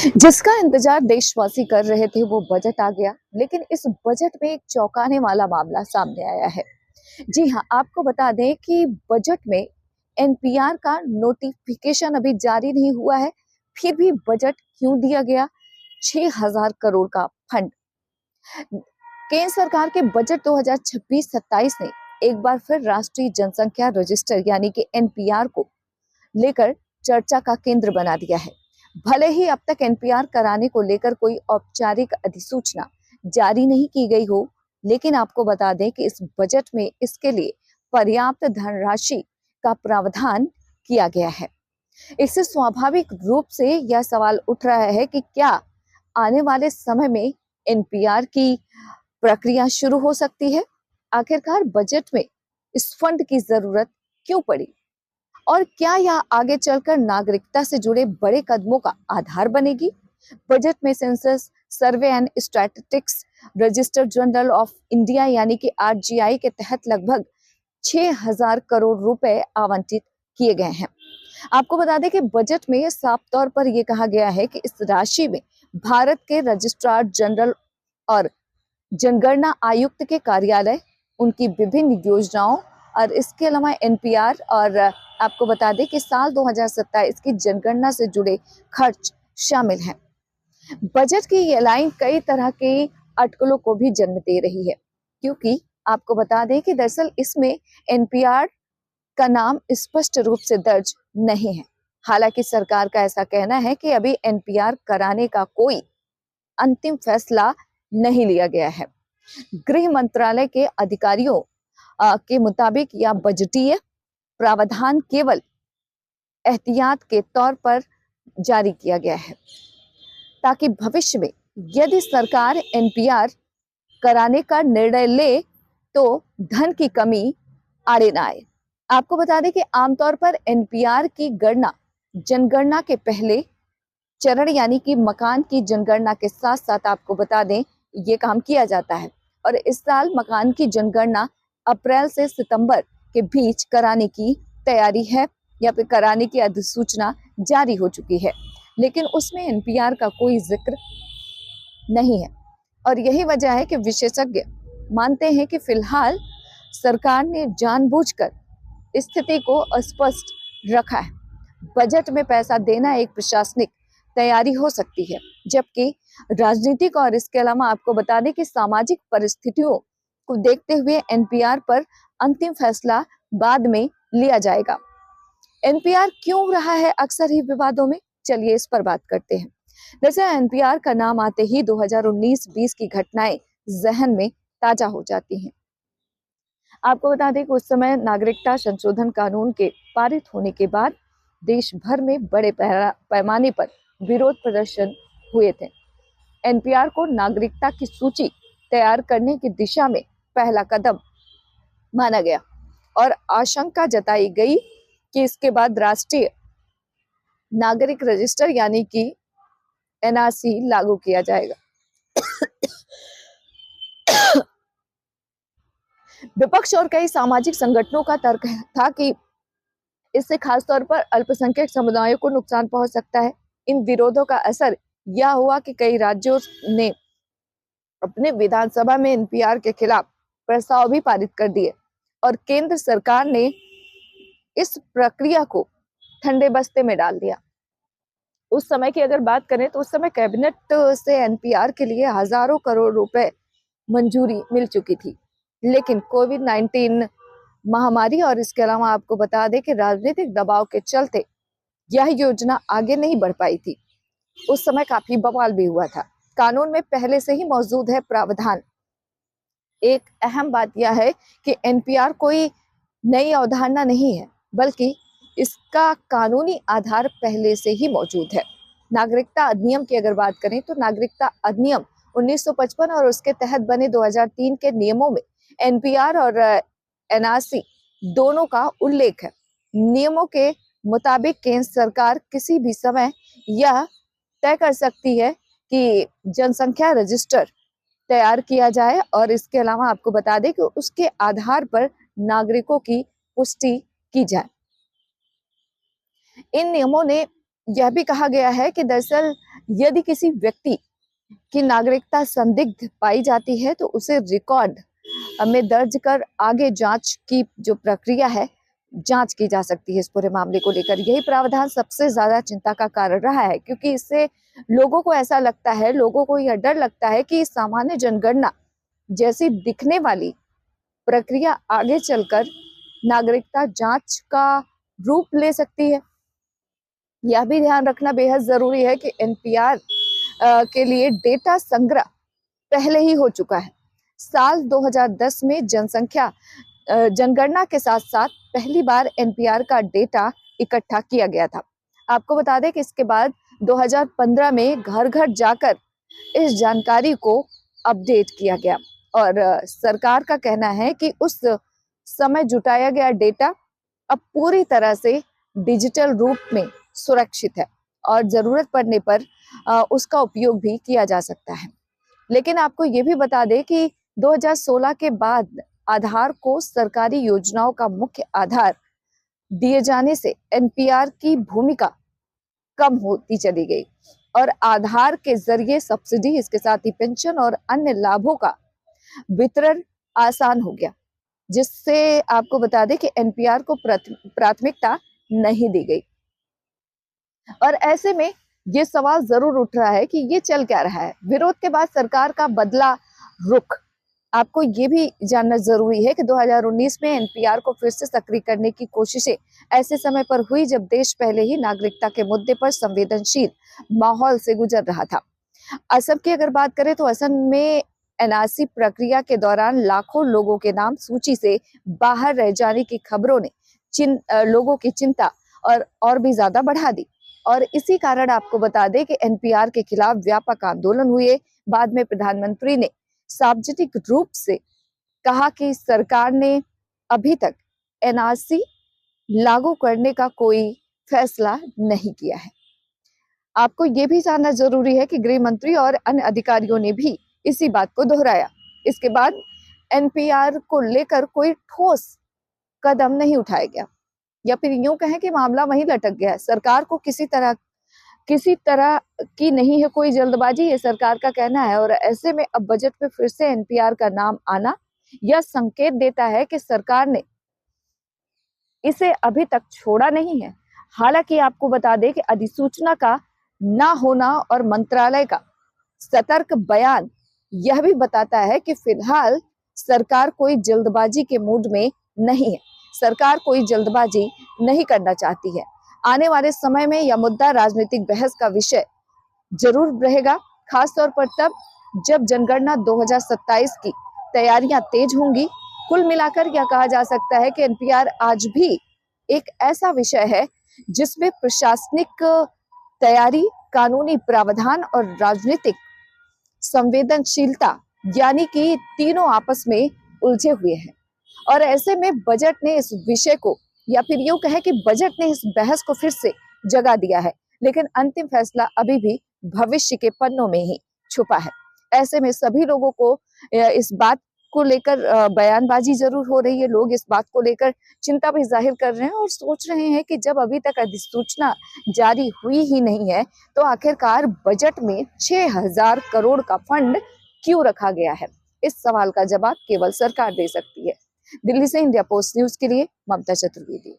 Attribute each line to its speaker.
Speaker 1: जिसका इंतजार देशवासी कर रहे थे वो बजट आ गया। लेकिन इस बजट में एक चौंकाने वाला मामला सामने आया है। जी हाँ, आपको बता दें कि बजट में एनपीआर का नोटिफिकेशन अभी जारी नहीं हुआ है, फिर भी बजट क्यों दिया गया? 6,000 करोड़ का फंड। केंद्र सरकार के बजट 2026-27 ने एक बार फिर राष्ट्रीय जनसंख्या रजिस्टर यानी कि एनपीआर को लेकर चर्चा का केंद्र बना दिया है। भले ही अब तक एनपीआर कराने को लेकर कोई औपचारिक अधिसूचना जारी नहीं की गई हो, लेकिन आपको बता दें कि इस बजट में इसके लिए पर्याप्त धनराशि का प्रावधान किया गया है। इससे स्वाभाविक रूप से यह सवाल उठ रहा है कि क्या आने वाले समय में एनपीआर की प्रक्रिया शुरू हो सकती है? आखिरकार बजट में इस फंड की जरूरत क्यों पड़ी और क्या यह आगे चलकर नागरिकता से जुड़े बड़े कदमों का आधार बनेगी? बजट में census, survey and statistics, register general of India यानी कि आरजीआई के तहत लगभग 6,000 करोड़ रुपए आवंटित किए गए हैं। आपको बता दें कि बजट में साफ तौर पर यह कहा गया है कि इस राशि में भारत के रजिस्ट्रार जनरल और जनगणना आयुक्त के कार्यालय, उनकी विभिन्न योजनाओं और इसके अलावा एनपीआर और आपको बता दें कि साल 2027 की जनगणना से जुड़े खर्च शामिल हैं। बजट की ये लाइन कई तरह के अटकलों को भी जन्म दे रही है, क्योंकि आपको बता दें कि दरअसल इसमें एनपीआर का नाम स्पष्ट रूप से दर्ज नहीं है। हालांकि सरकार का ऐसा कहना है कि अभी एनपीआर कराने का कोई अंतिम फैसला नहीं लिया गया है। गृह मंत्रालय के अधिकारियों के मुताबिक यह बजटीय प्रावधान केवल एहतियात के तौर पर जारी किया गया है, ताकि भविष्य में यदि सरकार एनपीआर कराने का निर्णय ले तो धन की कमी आड़े न आए। आपको बता दें कि आमतौर पर एनपीआर की गणना जनगणना के पहले चरण यानी कि मकान की जनगणना के साथ साथ आपको बता दें ये काम किया जाता है। और इस साल मकान की जनगणना अप्रैल से सितंबर के बीच कराने की तैयारी है या फिर कराने की अधिसूचना जारी हो चुकी है, लेकिन उसमें एनपीआर का कोई जिक्र नहीं है। और यही वजह है कि विशेषज्ञ मानते हैं कि फिलहाल सरकार ने जानबूझकर स्थिति को अस्पष्ट रखा है। बजट में पैसा देना एक प्रशासनिक तैयारी हो सकती है, जबकि राजनीतिक और इसके अलावा आपको बता दें कि सामाजिक परिस्थितियों को देखते हुए एनपीआर पर अंतिम फैसला बाद में लिया जाएगा। एनपीआर क्यों रहा है अक्सर ही विवादों में? चलिए इस पर बात करते हैं। वैसे एनपीआर का नाम आते ही 2019-20 की घटनाएं जहन में ताजा हो जाती हैं। आपको बता दें कि उस समय नागरिकता संशोधन कानून के पारित होने के बाद देश भर में बड़े पैमाने पर विरोध प्रदर्शन हुए थे। एनपीआर को नागरिकता की सूची तैयार करने की दिशा में पहला कदम माना गया और आशंका जताई गई कि इसके बाद राष्ट्रीय नागरिक रजिस्टर यानी कि एनआरसी लागू किया जाएगा। विपक्ष और कई सामाजिक संगठनों का तर्क था कि इससे खासतौर पर अल्पसंख्यक समुदायों को नुकसान पहुंच सकता है। इन विरोधों का असर यह हुआ कि कई राज्यों ने अपने विधानसभा में एनपीआर के खिलाफ प्रस्ताव भी पारित कर दिए और केंद्र सरकार ने इस प्रक्रिया को ठंडे बस्ते में डाल दिया। उस समय की अगर बात करें तो उस समय कैबिनेट से एनपीआर के लिए हजारों करोड़ रुपए मंजूरी मिल चुकी थी, लेकिन कोविड-19 महामारी और इसके अलावा आपको बता दें कि राजनीतिक दबाव के चलते यह योजना आगे नहीं बढ़ पाई थी। उस समय काफी बवाल भी हुआ था। कानून में पहले से ही मौजूद है प्रावधान। एक अहम बात यह है कि एनपीआर कोई नई अवधारणा नहीं है, बल्कि इसका कानूनी आधार पहले से ही मौजूद है। नागरिकता अधिनियम की अगर बात करें तो नागरिकता अधिनियम 1955 और उसके तहत बने 2003 के नियमों में एनपीआर और एनआरसी दोनों का उल्लेख है। नियमों के मुताबिक केंद्र सरकार किसी भी समय यह तय कर सकती है कि जनसंख्या रजिस्टर तैयार किया जाए और इसके अलावा आपको बता दें कि उसके आधार पर नागरिकों की पुष्टि की जाए। इन नियमों ने यह भी कहा गया है कि दरअसल यदि किसी व्यक्ति की नागरिकता संदिग्ध पाई जाती है तो उसे रिकॉर्ड में दर्ज कर आगे जांच की जो प्रक्रिया है, जांच की जा सकती है इस पूरे मामले को लेकर। यही प्रावधान सबसे ज्यादा चिंता का कारण रहा है, क्योंकि इससे लोगों को ऐसा लगता है, लोगों को यह डर लगता है कि सामान्य जनगणना जैसी दिखने वाली प्रक्रिया आगे चलकर नागरिकता जांच का रूप ले सकती है। यह भी ध्यान रखना बेहद जरूरी है कि एनपीआर के लिए डेटा संग्रह पहले ही हो चुका है। साल 2010 में जनगणना के साथ साथ पहली बार एनपीआर का डेटा इकट्ठा किया गया था। आपको बता दें कि इसके बाद 2015 में घर घर जाकर इस जानकारी को अपडेट किया गया और सरकार का कहना है कि उस समय जुटाया गया डेटा अब पूरी तरह से डिजिटल रूप में सुरक्षित है और जरूरत पड़ने पर उसका उपयोग भी किया जा सकता है। लेकिन आपको ये भी बता दें कि 2016 के बाद आधार को सरकारी योजनाओं का मुख्य आधार दिए जाने से एनपीआर की भूमिका कम होती चली गई और आधार के जरिए सब्सिडी, इसके साथ ही पेंशन और अन्य लाभों का वितरण आसान हो गया, जिससे आपको बता दें कि एनपीआर को प्राथमिकता नहीं दी गई। और ऐसे में ये सवाल जरूर उठ रहा है कि ये चल क्या रहा है। विरोध के बाद सरकार का बदला रुख। आपको ये भी जानना जरूरी है कि 2019 में एनपीआर को फिर से सक्रिय करने की कोशिशें ऐसे समय पर हुई जब देश पहले ही नागरिकता के मुद्दे पर संवेदनशील माहौल से गुजर रहा था। असम की अगर बात करें तो असम में एनआरसी प्रक्रिया के दौरान लाखों लोगों के नाम सूची से बाहर रह जाने की खबरों ने लोगों की चिंता और भी ज्यादा बढ़ा दी और इसी कारण आपको बता दें कि एनपीआर के खिलाफ व्यापक आंदोलन हुए। बाद में प्रधानमंत्री ने सार्वजनिक रूप से कहा कि सरकार ने अभी तक एनआरसी लागू करने का कोई फैसला नहीं किया है। आपको ये भी जानना जरूरी है कि गृह मंत्री और अन्य अधिकारियों ने भी इसी बात को दोहराया। इसके बाद एनपीआर को लेकर कोई ठोस कदम नहीं उठाया गया, या फिर यूं कहें कि मामला वहीं लटक गया है। सरकार को किसी तरह की नहीं है कोई जल्दबाजी, ये सरकार का कहना है। और ऐसे में अब बजट में फिर से एनपीआर का नाम आना यह संकेत देता है कि सरकार ने इसे अभी तक छोड़ा नहीं है। हालांकि आपको बता दें कि अधिसूचना का ना होना और मंत्रालय का सतर्क बयान यह भी बताता है कि फिलहाल सरकार कोई जल्दबाजी के मूड में नहीं है। सरकार कोई जल्दबाजी नहीं करना चाहती है। आने वाले समय में यह मुद्दा राजनीतिक बहस का विषय जरूर रहेगा, खासतौर पर तब जब जनगणना 2027 की तैयारियां तेज होंगी। कुल मिलाकर यह कहा जा सकता है कि एनपीआर आज भी एक ऐसा विषय है जिसमें प्रशासनिक तैयारी, कानूनी प्रावधान और राजनीतिक संवेदनशीलता यानी कि तीनों आपस में उलझे हुए हैं। और ऐसे में बजट ने इस विषय को, या फिर यूं कहें कि बजट ने इस बहस को फिर से जगा दिया है, लेकिन अंतिम फैसला अभी भी भविष्य के पन्नों में ही छुपा है। ऐसे में सभी लोगों को इस बात को लेकर बयानबाजी जरूर हो रही है। लोग इस बात को लेकर चिंता भी जाहिर कर रहे हैं और सोच रहे हैं कि जब अभी तक अधिसूचना जारी हुई ही नहीं है तो आखिरकार बजट में 6000 करोड़ का फंड क्यों रखा गया है। इस सवाल का जवाब केवल सरकार दे सकती है। दिल्ली से इंडिया पोस्ट न्यूज के लिए ममता चतुर्वेदी।